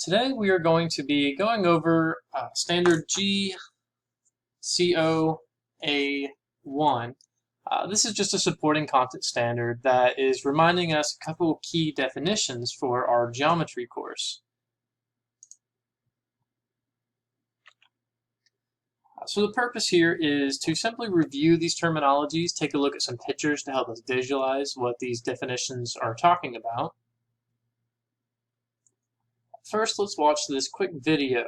Today we are going to be going over standard GCOA1. This is just a supporting content standard that is reminding us a couple of key definitions for our geometry course. So the purpose here is to simply review these terminologies, take a look at some pictures to help us visualize what these definitions are talking about. First, let's watch this quick video.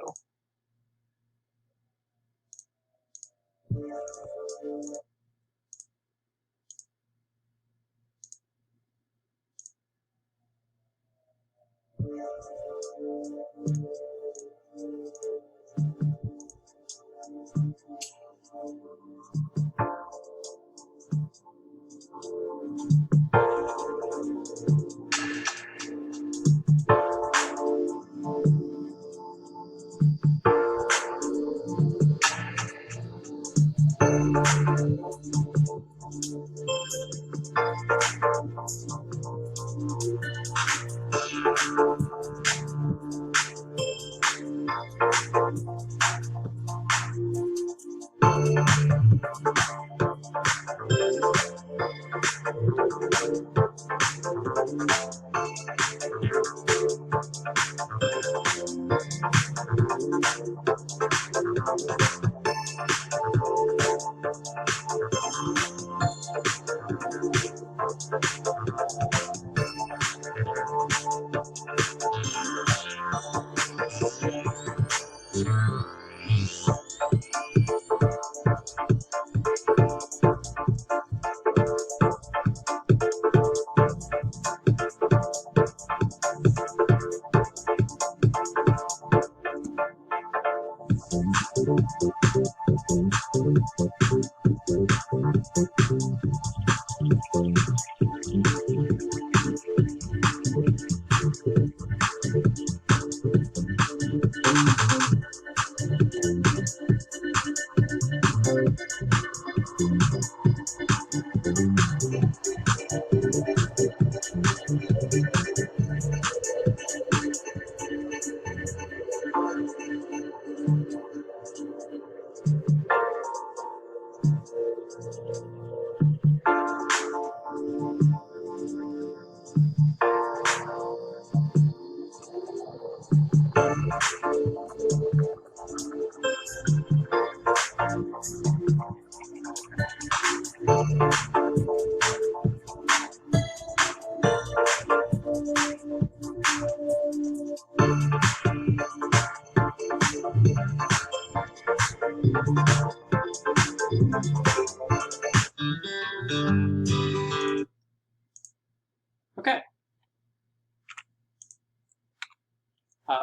Okay.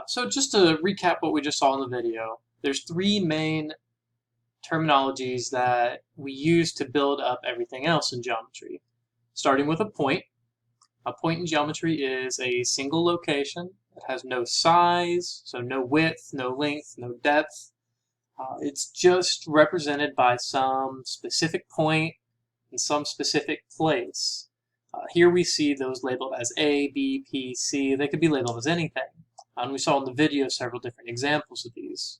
So just to recap what we just saw in the video, there's three main terminologies that we use to build up everything else in geometry. Starting with a point. A point in geometry is a single location. It has no size, so no width, no length, no depth. It's just represented by some specific point in some specific place. Here we see those labeled as A, B, P, C. They could be labeled as anything. And we saw in the video several different examples of these.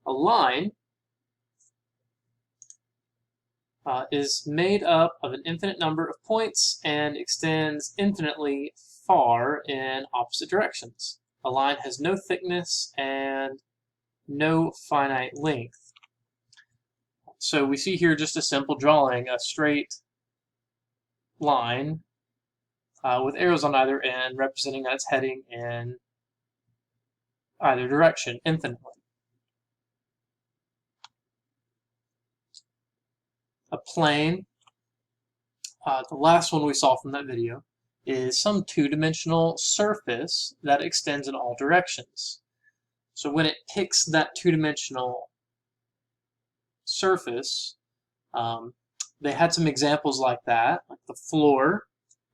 A line is made up of an infinite number of points and extends infinitely far in opposite directions. A line has no thickness and no finite length. So we see here just a simple drawing, a straight line with arrows on either end representing that it's heading in either direction infinitely. A plane, the last one we saw from that video, is some two-dimensional surface that extends in all directions. So when it picks that two-dimensional surface, they had some examples like that, like the floor,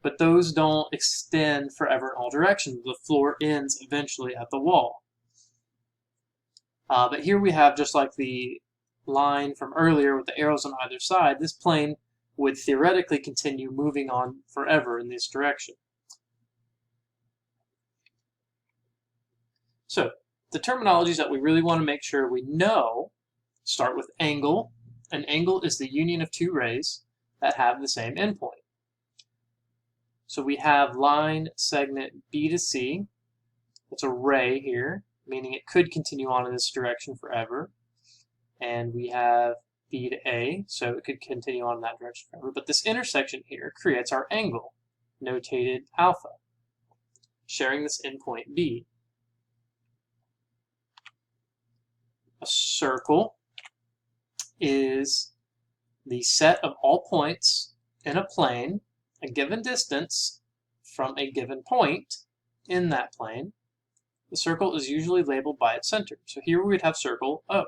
but those don't extend forever in all directions. The floor ends eventually at the wall. But here we have, just like the line from earlier with the arrows on either side, this plane would theoretically continue moving on forever in this direction. So the terminologies that we really want to make sure we know start with angle. An angle is the union of two rays that have the same endpoint. So we have line segment B to C. It's a ray here, meaning it could continue on in this direction forever. And we have B to A, so it could continue on in that direction forever. But this intersection here creates our angle, notated alpha, sharing this endpoint B. A circle is the set of all points in a plane, a given distance from a given point in that plane. The circle is usually labeled by its center. So here we would have circle O.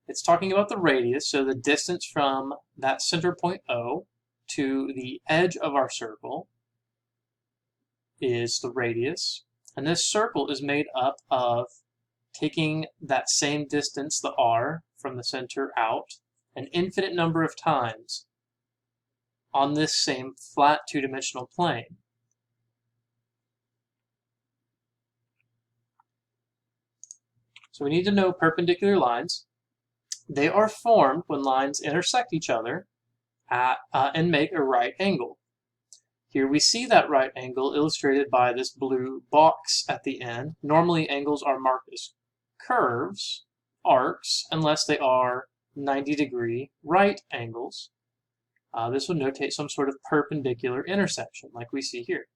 It's talking about the radius, so the distance from that center point O to the edge of our circle is the radius. And this circle is made up of taking that same distance, the R, from the center out, an infinite number of times on this same flat two-dimensional plane. So we need to know perpendicular lines. They are formed when lines intersect each other and make a right angle. Here we see that right angle illustrated by this blue box at the end. Normally angles are marked as curves, arcs, unless they are 90-degree right angles. This would notate some sort of perpendicular intersection like we see here.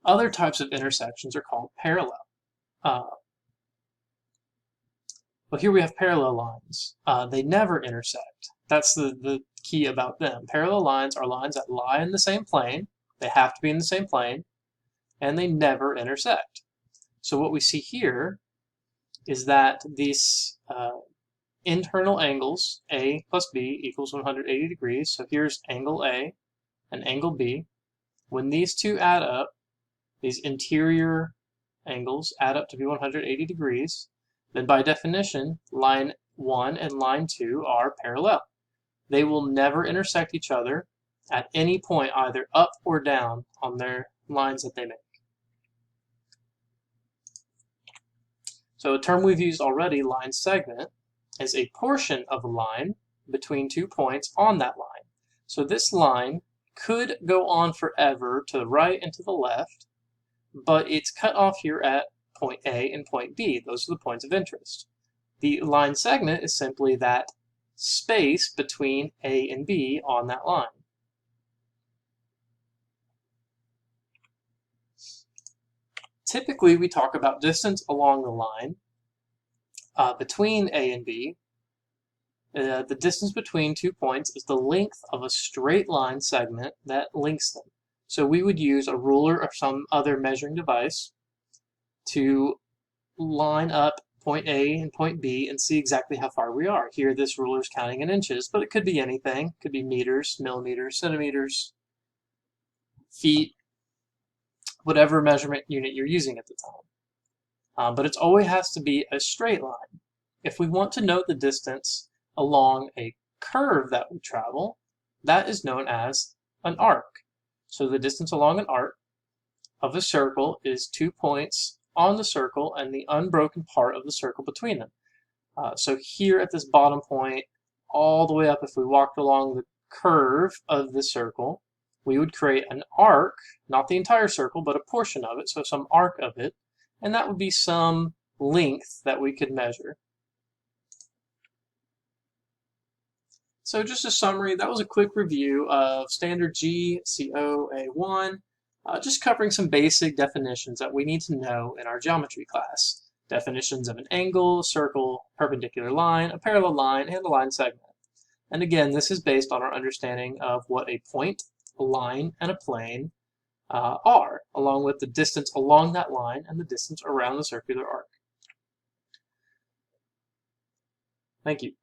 Other types of intersections are called parallel. Well, here we have parallel lines. They never intersect. That's the key about them. Parallel lines are lines that lie in the same plane. They have to be in the same plane, and they never intersect. So what we see here is that these internal angles, A plus B equals 180 degrees. So here's angle A and angle B. When these two add up, these interior angles add up to be 180 degrees, then by definition, line 1 and line 2 are parallel. They will never intersect each other at any point, either up or down on their lines that they make. So a term we've used already, line segment, is a portion of a line between 2 points on that line. So this line could go on forever to the right and to the left, but it's cut off here at point A and point B. Those are the points of interest. The line segment is simply that space between A and B on that line. Typically, we talk about distance along the line between A and B. The distance between 2 points is the length of a straight line segment that links them. So we would use a ruler or some other measuring device to line up point A and point B and see exactly how far we are. Here this ruler is counting in inches, but it could be anything. It could be meters, millimeters, centimeters, feet, whatever measurement unit you're using at the time. But it always has to be a straight line. If we want to note the distance along a curve that we travel, that is known as an arc. So the distance along an arc of a circle is 2 points on the circle and the unbroken part of the circle between them. So here at this bottom point, all the way up, if we walked along the curve of the circle, we would create an arc, not the entire circle, but a portion of it, so some arc of it, and that would be some length that we could measure. So just a summary, that was a quick review of standard GCOA1, just covering some basic definitions that we need to know in our geometry class. Definitions of an angle, circle, perpendicular line, a parallel line, and a line segment. And again, this is based on our understanding of what a point, a line, and a plane are, along with the distance along that line and the distance around the circular arc. Thank you.